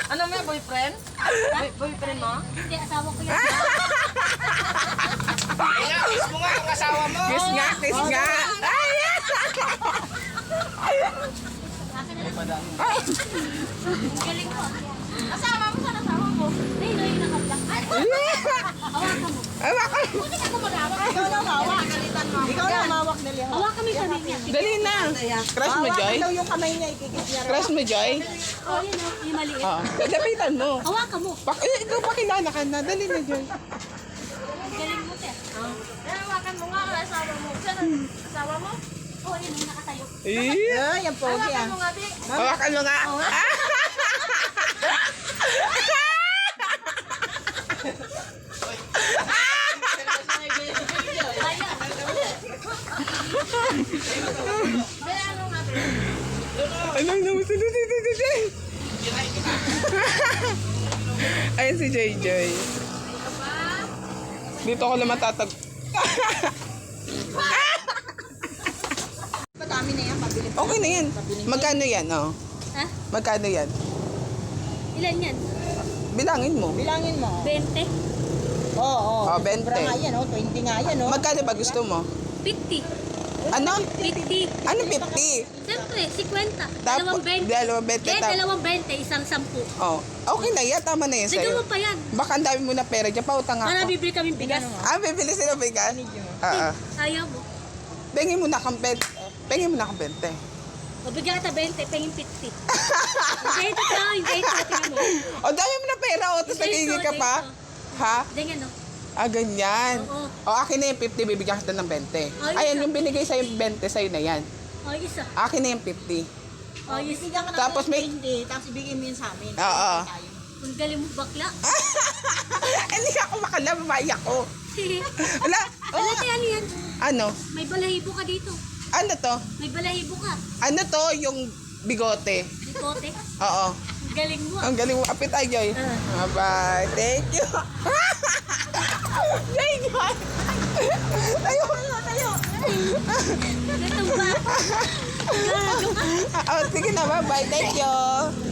Ano may boyfriend? Boyfriend mo? Hindi, asawa ko yan. Kaya, kiss mo nga ang asawa mo. Kiss nga, kiss nga. Ay! Ang galing ko. Asawa mo, saan asawa mo? Ay, no, yung naka-black. Hawakan mo. Hawakan. Buti ka gumagawa. Ikaw na mawak. Ikaw na mawak na liya. Hawakan mo yung kamay niya. Dali na. Crush mo, Joy? Daw yung kamay niya, ikikit niya. Crush mo, Joy? Oh, yun o, yung maliit. Oo. Lapitan mo. Hawakan mo. Ikaw pakilala ka na. Dali na, Joy. Ang galing mo, te. Hawakan mo nga ang asawa mo. Saan ang asawa mo? Oh, yun, yung nakatayo. Eh. Ay, ang pogi ah. nga, te. Hawakan mo nga. Anong naman sa dito, Joy? Ayun si Joy Joy. Dito ako lang matatag. Madami na yan, pabili. Okay na yan. Magkano yan, oh? Ha? Magkano yan? Ilan yan? Bilangin mo. Bilangin mo. 20? Oo, Oh, 20. Sobra nga yan, 20 nga yan, oh. Magkano ba gusto mo? 50? Ano? 50? Ano 50? Siyempre, 50. Tapos, Dalawang 20. dalawang 20. Eh, dalawang 20, isang 10. Oh, okay na yan. Tama na yan Dagdagan sa'yo. mo pa yan. Baka ang dami mo na pera dyan. Pautang Para ako. bibili kami bigas. Bibili sila bigas? Oo. Ayaw mo. Pengin mo na kang 20. Pengin mo na kang 20. O bigyan kita 20, pengin 50. Hindi ito ka, hindi ito. Tingnan mo. O, dami mo na pera. O, tapos Hindi nagiging ito, ka hindi pa. ito. Ha? Ganyan, no? Ah, ganyan. Oo. O, akin na yung 50. Bibigyan kita ng 20. Ay, Ayan, isa. yung binigay sa'yo 20, sa'yo na yan. O, isa. Akin na yung 50. O, isa. Bigyan ka na Tapos may- 20, tapos ibigay mo yun sa amin. Oo. Ang galing mo bakla. Hindi ako makala, mamaya ko. Wala. Ano ano yan? Ano? May balahibo ka dito. Ano to? May balahibo ka. Ano to? Yung bigote. Bikote. Oo. Ang galing mo. Ang galing mo. Apit ay, Joy. Bye-bye. Thank you. Joy, Joy. Tayo. Tayo. Ito ba? Gago ka. Oh, sige na. Bye-bye. Thank you.